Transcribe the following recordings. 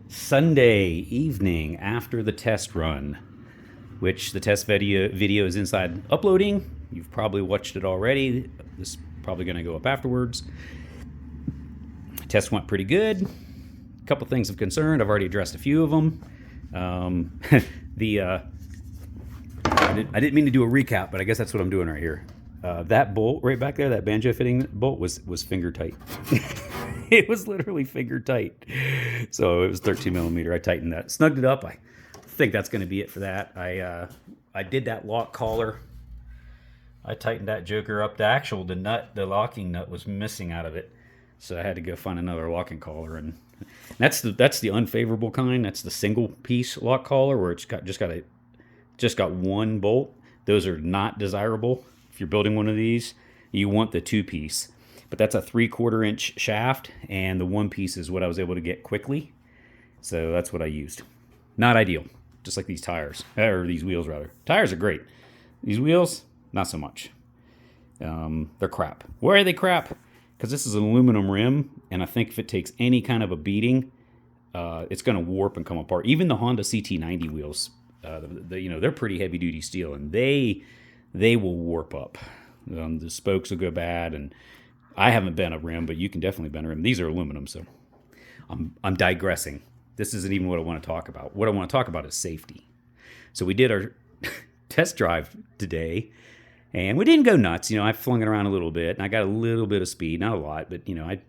Sunday evening after the test run, which the test video is inside uploading. You've probably watched it already. This is probably going to go up afterwards. Test went pretty good. A couple things of concern. I've already addressed a few of them. I didn't mean to do a recap, but I guess that's what I'm doing right here. That bolt right back there, that banjo fitting bolt was finger tight. It was literally finger tight. So it was 13 millimeter. I tightened that, snugged it up. I think that's going to be it for that. I did that lock collar. I tightened that joker up. The locking nut was missing out of it. So I had to go find another locking collar, and that's the unfavorable kind. That's the single piece lock collar where it's just got one bolt. Those are not desirable. If you're building one of these, you want the two piece. But that's a 3/4 inch shaft, and the one piece is what I was able to get quickly. So that's what I used. Not ideal, just like these tires, or these wheels rather. Tires are great. These wheels, not so much. They're crap. Why are they crap? Because this is an aluminum rim, and I think if it takes any kind of a beating, it's going to warp and come apart. Even the Honda CT90 wheels, they're pretty heavy duty steel, and they will warp up. The spokes will go bad, and I haven't bent a rim, but you can definitely bend a rim. These are aluminum, so I'm digressing. This isn't even what I want to talk about. What I want to talk about is safety. So we did our test drive today, and we didn't go nuts. I flung it around a little bit, and I got a little bit of speed, not a lot, but I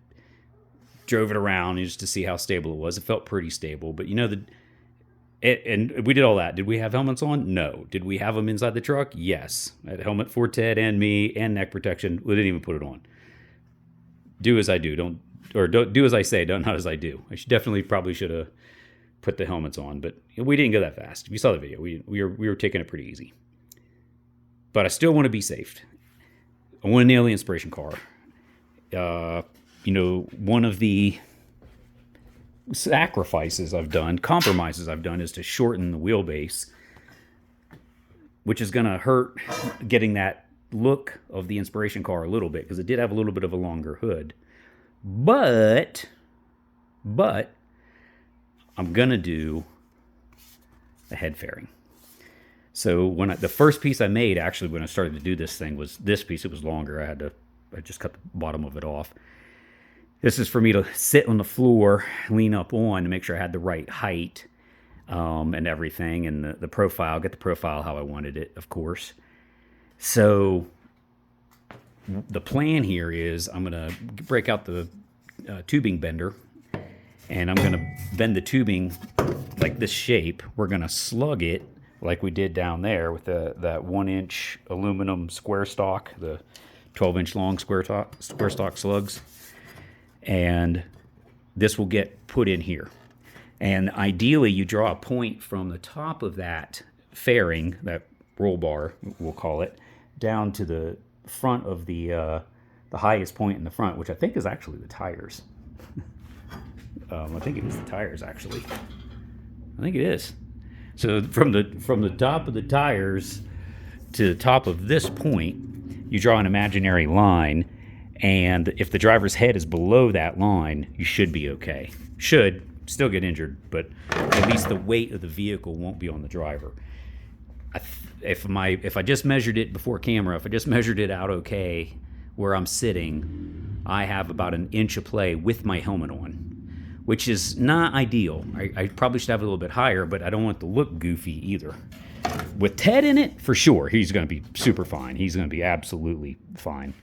drove it around just to see how stable it was. It felt pretty stable, but and we did all that. Did we have helmets on? No. Did we have them inside the truck? Yes. I had a helmet for Ted and me, and neck protection. We didn't even put it on. Do as I do. Don't do as I say. Not as I do. Probably should have put the helmets on, but we didn't go that fast. If you saw the video, we were taking it pretty easy. But I still want to be safe. I want to nail the inspiration car. One of the compromises I've done is to shorten the wheelbase, which is going to hurt getting that look of the inspiration car a little bit, because it did have a little bit of a longer hood. But I'm going to do a head fairing. So the first piece I made, actually, when I started to do this thing, was this piece. It was longer. I just cut the bottom of it off. This is for me to sit on the floor, lean up on to make sure I had the right height and everything, and the profile, get the profile how I wanted it, of course. So the plan here is I'm going to break out the tubing bender, and I'm going to bend the tubing like this shape. We're going to slug it like we did down there with that 1-inch aluminum square stock, the 12-inch long square stock slugs. And this will get put in here. And ideally, you draw a point from the top of that fairing, that roll bar, we'll call it, down to the front of the highest point in the front, which I think is actually the tires. I think it is the tires, actually. I think it is. So from the top of the tires to the top of this point, you draw an imaginary line. And if the driver's head is below that line, you should be okay. Should still get injured, but at least the weight of the vehicle won't be on the driver. If I just measured it before camera, if I just measured it out okay where I'm sitting, I have about an inch of play with my helmet on, which is not ideal. I probably should have a little bit higher, but I don't want it to look goofy either. With Ted in it, for sure, he's going to be super fine. He's going to be absolutely fine.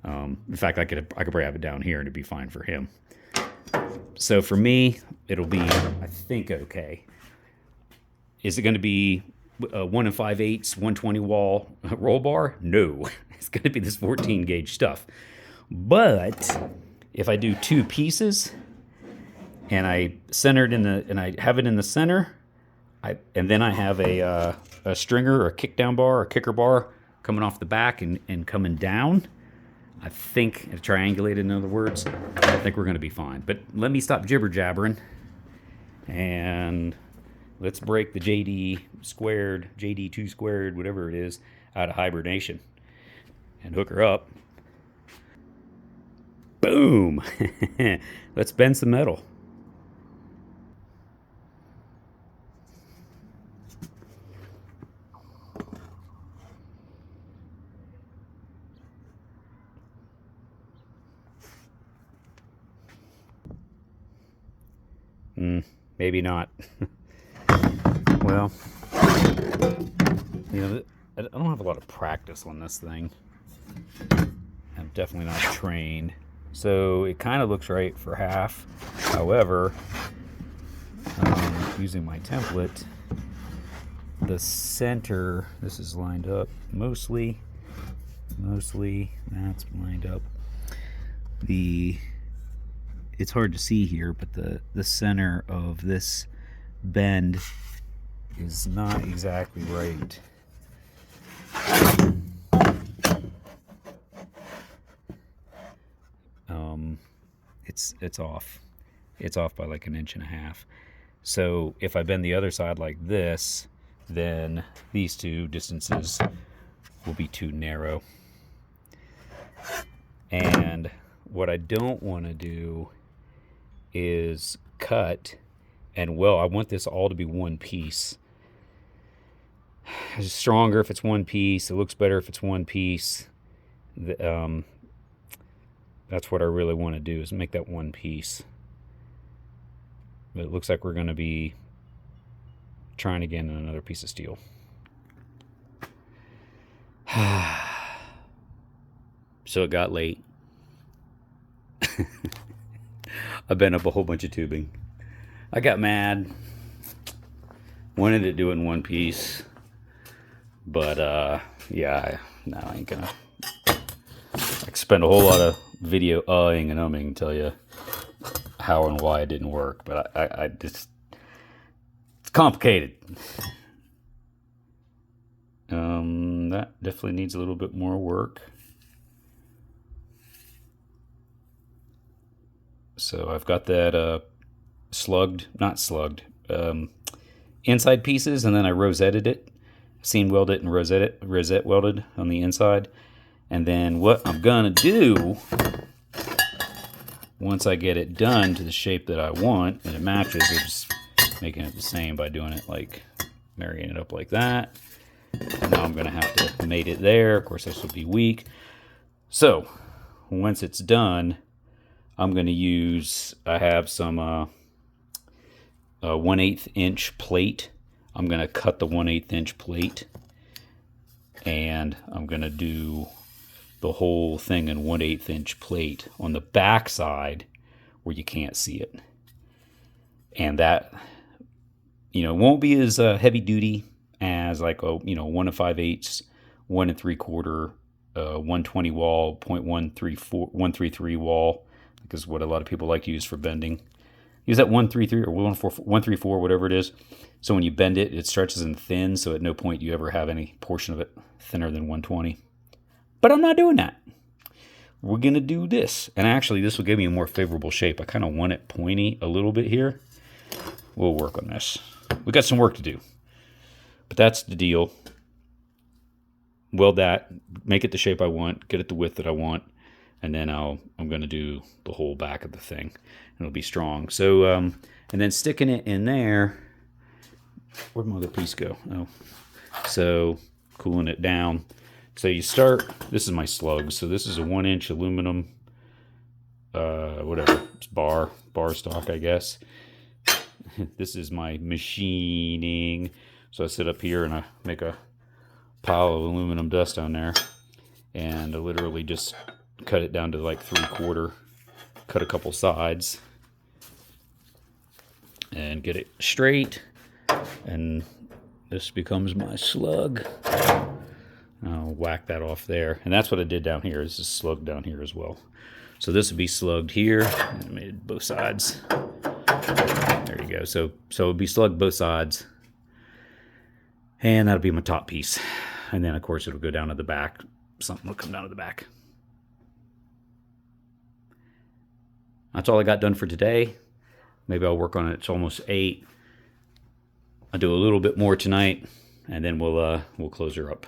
In fact, I could probably have it down here and it'd be fine for him. So for me, it'll be, I think, okay. Is it going to be 1 5/8, 120 wall roll bar? No, it's going to be this 14 gauge stuff. But if I do two pieces and I center it and I have it in the center, and then I have a stringer or a kick down bar or kicker bar coming off the back and coming down, I think, triangulated in other words, I think we're going to be fine. But let me stop jibber-jabbering, and let's break the JD2 squared, whatever it is, out of hibernation and hook her up. Boom! Let's bend some metal. Maybe not. Well, you know, I don't have a lot of practice on this thing. I'm definitely not trained. So it kind of looks right for half. However, using my template, the center, this is lined up mostly that's lined up. It's hard to see here, but the center of this bend is not exactly right. It's off. It's off by like 1.5 inches. So if I bend the other side like this, then these two distances will be too narrow. And what I don't want to do is cut, and well, I want this all to be one piece. It's stronger if it's one piece. It looks better if it's one piece. That's what I really want to do, is make that one piece. But it looks like we're going to be trying again in another piece of steel. So it got late. I bent up a whole bunch of tubing. I got mad. Wanted to do it in one piece. But, yeah, no, I ain't gonna. I could spend a whole lot of video uhing and umming and tell you how and why it didn't work. But I just, it's complicated. That definitely needs a little bit more work. So I've got that not slugged, inside pieces, and then I rosetted it, seam welded it, and rosette welded on the inside. And then what I'm gonna do, once I get it done to the shape that I want and it matches, I'm just making it the same by doing it like marrying it up like that. And now I'm gonna have to mate it there. Of course, this will be weak. So once it's done, I'm going to use, I have some 1/8 inch plate. I'm going to cut the 1/8 inch plate, and I'm going to do the whole thing in 1/8 inch plate on the back side where you can't see it. And that, won't be as heavy duty as like a, 1 5/8, 1 3/4, 120 wall, 133 wall. Is what a lot of people like to use for bending. Use that 133 or 134, whatever it is. So when you bend it, it stretches and thins, so at no point do you ever have any portion of it thinner than 120. But I'm not doing that. We're going to do this. And actually, this will give me a more favorable shape. I kind of want it pointy a little bit here. We'll work on this. We got some work to do. But that's the deal. Weld that, make it the shape I want, get it the width that I want. And then I'm going to do the whole back of the thing. And it'll be strong. So, and then sticking it in there. Where'd my other piece go? Oh. So, cooling it down. So you start, this is my slug. So this is a 1 inch aluminum, whatever, it's bar stock, I guess. This is my machining. So I sit up here and I make a pile of aluminum dust down there. And I literally just cut it down to like 3/4, cut a couple sides, and get it straight. And this becomes my slug. I'll whack that off there. And that's what I did down here. This is slugged down here as well. So this would be slugged here. And I made both sides. There you go. So it'll be slugged both sides. And that'll be my top piece. And then, of course, it'll go down to the back. Something will come down to the back. That's all I got done for today. Maybe I'll work on it. It's almost 8. I'll do a little bit more tonight, and then we'll close her up.